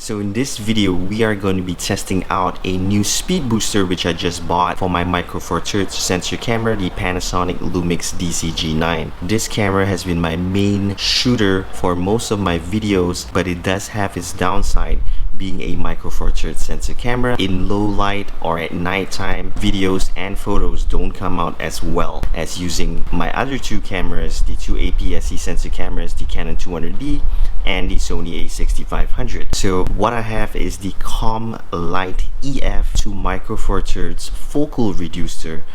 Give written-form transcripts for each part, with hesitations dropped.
So in this video, we are going to be testing out a new speed booster which I just bought for my Micro Four Thirds sensor camera, the Panasonic Lumix G9. This camera has been my main shooter for most of my videos, but it does have its downside. Being a Micro Four Thirds sensor camera, in low light or at nighttime, videos and photos don't come out as well as using my other two cameras, the two APS-C sensor cameras, the Canon 200D and the Sony A6500. So what I have is the Commlite EF to Micro Four Thirds Focal Reducer.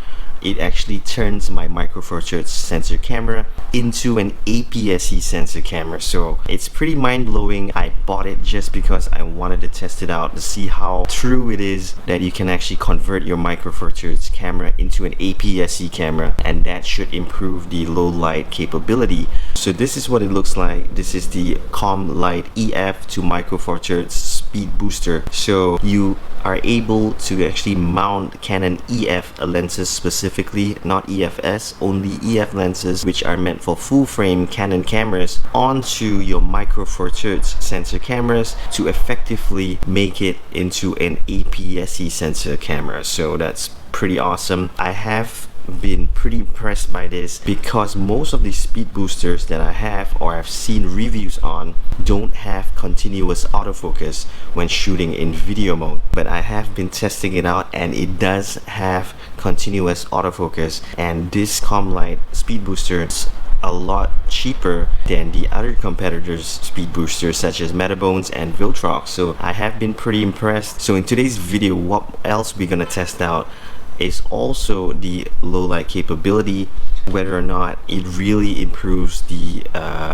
It actually turns my Micro Four Thirds sensor camera into an APS-C sensor camera. So it's pretty mind-blowing. I bought it just because I wanted to test it out to see how true it is that you can actually convert your Micro Four Thirds camera into an APS-C camera, and that should improve the low light capability. So this is what it looks like. This is the Commlite EF to Micro Four Thirds speed booster. So you are able to actually mount Canon EF lenses, specifically not EFS, only EF lenses, which are meant for full frame Canon cameras, onto your Micro Four Thirds sensor cameras to effectively make it into an APS-C sensor camera. So that's pretty awesome. I have been pretty impressed by this because most of the speed boosters that I have or I've seen reviews on don't have continuous autofocus when shooting in video mode, but I have been testing it out and it does have continuous autofocus, and this Commlite speed booster is a lot cheaper than the other competitors' speed boosters such as Metabones and Viltrox. So I have been pretty impressed. So in today's video, what else we're gonna test out is also the low light capability, whether or not it really improves the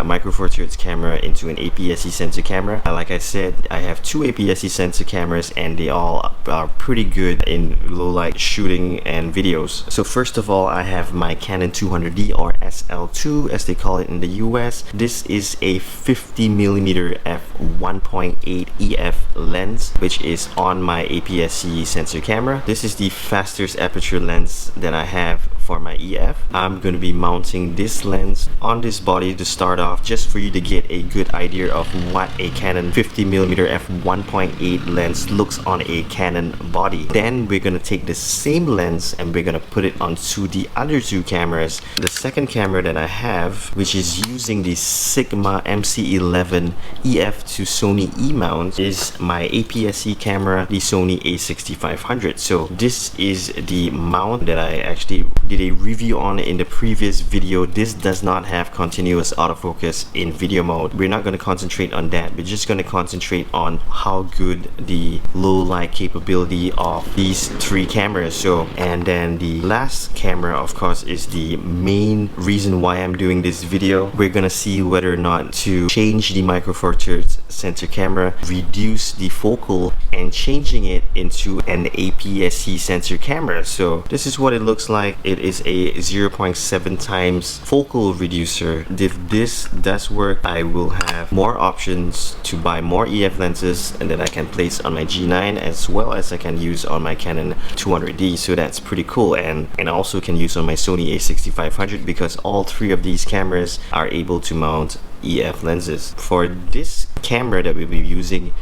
Micro Four Thirds camera into an APS-C sensor camera. Like I said, I have two APS-C sensor cameras and they all are pretty good in low light shooting and videos. So first of all, I have my Canon 200D or SL2 as they call it in the US. This is a 50mm f1.8 EF lens, which is on my APS-C sensor camera. This is the fastest aperture lens that I have for my EF. I'm going to be mounting this lens on this body to start off, just for you to get a good idea of what a Canon 50mm f1.8 lens looks on a Canon body. Then we're going to take the same lens and we're going to put it onto the other two cameras. The second camera that I have, which is using the Sigma MC11 EF to Sony E mount, is my APS-C camera, the Sony A6500. So this is the mount that I actually did a review on in the previous video. This does not have continuous autofocus in video mode. We're not going to concentrate on that. We're just going to concentrate on how good the low light capability of these three cameras. So, and then the last camera, of course, is the main reason why I'm doing this video. We're going to see whether or not to change the Micro Four Thirds sensor camera, reduce the focal, and changing it into an APS-C sensor camera. So this is what it looks like. It is a 0.7 times focal reducer. If this does work, I will have more options to buy more EF lenses and that I can place on my G9 as well as I can use on my Canon 200D. So that's pretty cool, and I also can use on my Sony A6500 because all three of these cameras are able to mount EF lenses. For this camera that we'll be using,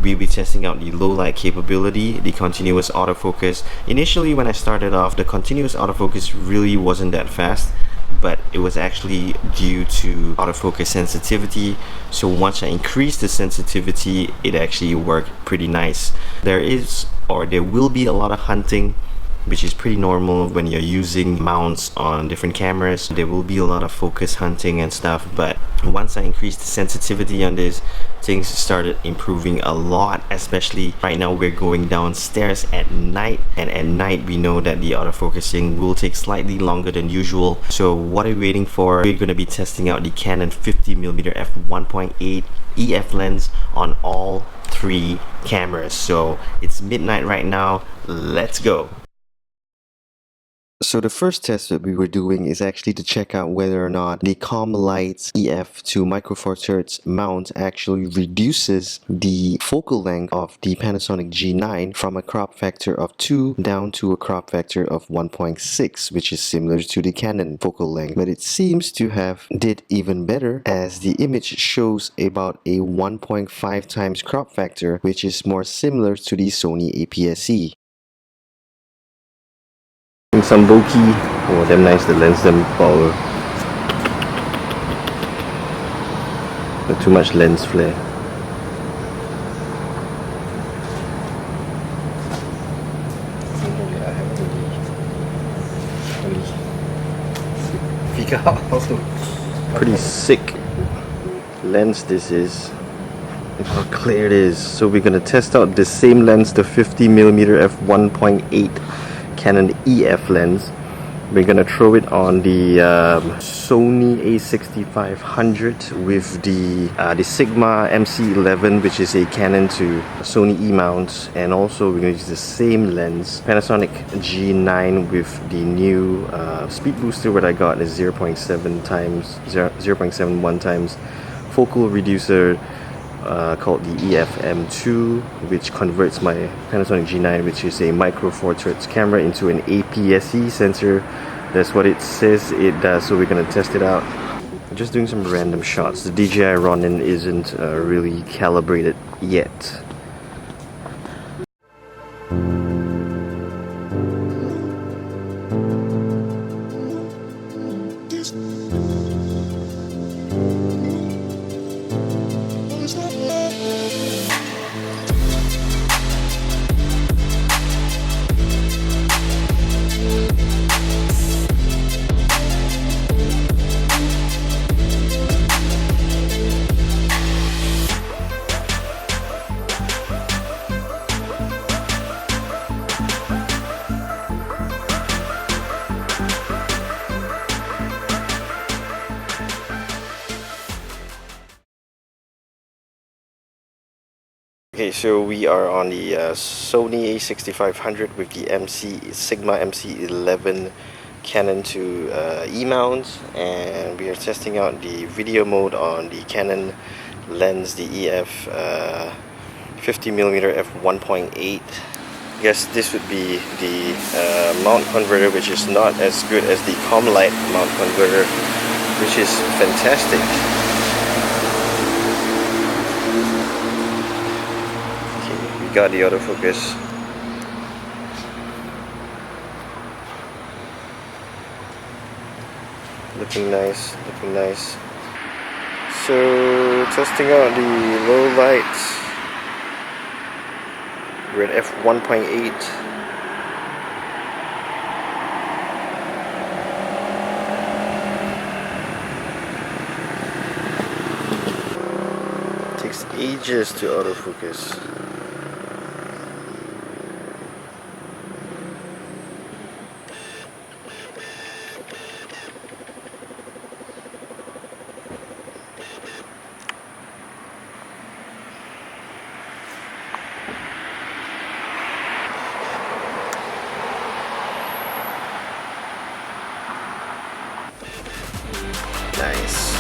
we'll be testing out the low light capability, the continuous autofocus. Initially when I started off, the continuous autofocus really wasn't that fast, but it was actually due to autofocus sensitivity. So once I increased the sensitivity, it actually worked pretty nice. There will be a lot of hunting, which is pretty normal when you're using mounts on different cameras. There will be a lot of focus hunting and stuff, but once I increased the sensitivity on this, things started improving a lot. Especially right now we're going downstairs at night, and at night we know that the autofocusing will take slightly longer than usual. So what are we waiting for? We're going to be testing out the Canon 50mm f1.8 EF lens on all three cameras. So it's midnight right now. Let's go. So the first test that we were doing is actually to check out whether or not the Commlite EF to Micro Four Thirds mount actually reduces the focal length of the Panasonic G9 from a crop factor of 2 down to a crop factor of 1.6, which is similar to the Canon focal length. But it seems to have did even better, as the image shows about a 1.5 times crop factor, which is more similar to the Sony APS-C. Some bokeh. Oh, damn nice, the lens, them power. Not too much lens flare. Pretty sick lens this is. Look how clear it is. So we're gonna test out the same lens, the 50mm f1.8 Canon EF lens. We're gonna throw it on the Sony A6500 with the Sigma MC11, which is a Canon to Sony E mount, and also we're gonna use the same lens, Panasonic G9, with the new speed booster. What I got is 0.71 times focal reducer. Called the EF-M2, which converts my Panasonic G9, which is a micro four thirds camera, into an APS-C sensor. That's what it says it does, so we're gonna test it out. I'm just doing some random shots. The DJI Ronin isn't really calibrated yet. Okay, so we are on the Sony A6500 with the Sigma MC11 Canon to E mount, and we are testing out the video mode on the Canon lens, the EF 50mm f1.8. I guess this would be the mount converter, which is not as good as the Commlite mount converter, which is fantastic. Got the autofocus. Looking nice, looking nice. So, testing out the low lights. We're at f1.8. Takes ages to autofocus. Nice.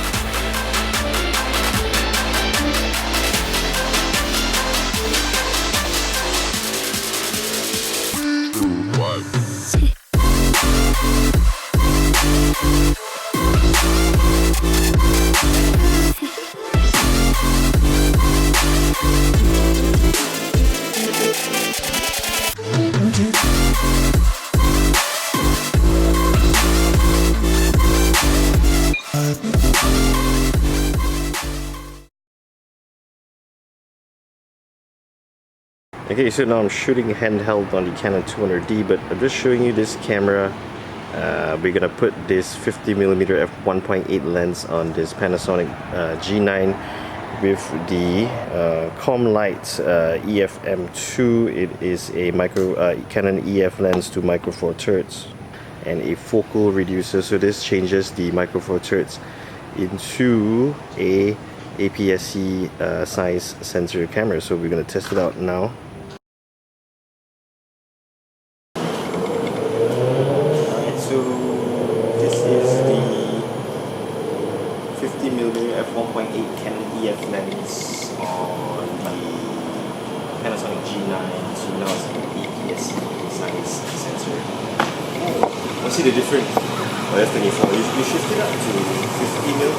Okay, so now I'm shooting handheld on the Canon 200D, but I'm just showing you this camera. We're gonna put this 50mm f1.8 lens on this Panasonic G9 with the Commlite EF-M2. It is a Canon EF lens to micro four thirds and a focal reducer. So this changes the micro four thirds into a APS-C size sensor camera. So we're gonna test it out now. settings on the Panasonic G9 to now it's the APS-C Sensor. I see the difference. Oh, that's 24. You shift it up to 50 mil.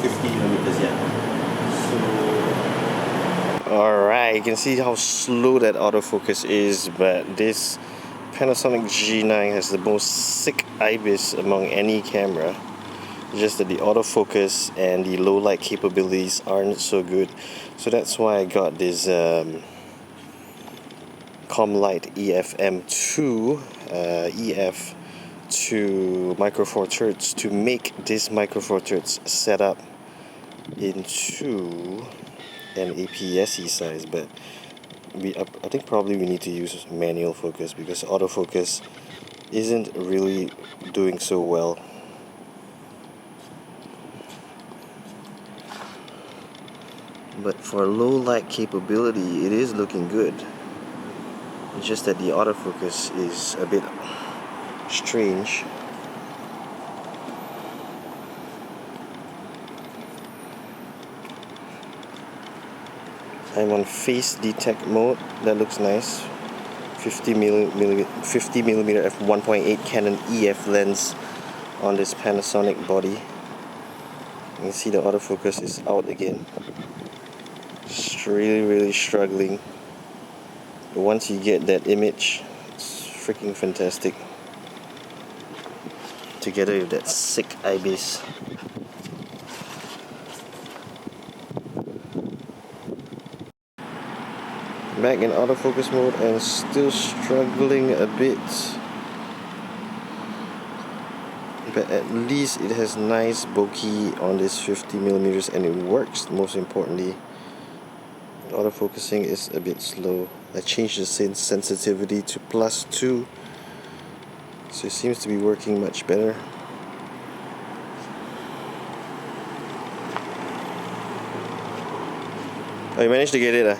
50 millimeters, yeah. Alright, you can see how slow that autofocus is, but this Panasonic G9 has the most sick IBIS among any camera. Just that the autofocus and the low light capabilities aren't so good. So that's why I got this Commlite EF-M2 EF to Micro Four Thirds to make this Micro Four Thirds setup into an APS-C size, but I think probably we need to use manual focus because autofocus isn't really doing so well. But for low light capability, it is looking good. It's just that the autofocus is a bit strange. I'm on face detect mode. That looks nice. 50 millimeter f1.8 Canon EF lens on this Panasonic body. You can see the autofocus is out again. It's really struggling. But once you get that image, it's freaking fantastic. Together with that sick IBIS. Back in autofocus mode and still struggling a bit, but at least it has nice bokeh on this 50 millimeters and it works. Most importantly, autofocusing is a bit slow. I changed the sensitivity to +2, so it seems to be working much better. Oh, you managed to get it,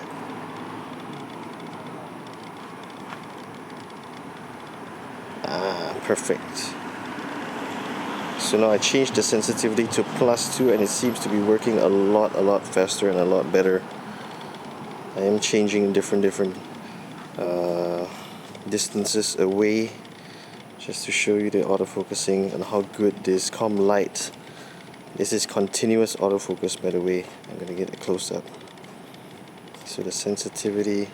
perfect. So now I changed the sensitivity to +2 and it seems to be working a lot faster and a lot better. I am changing different distances away just to show you the autofocusing and how good this Commlite. This is continuous autofocus, by the way. I'm gonna get a close up. So the sensitivity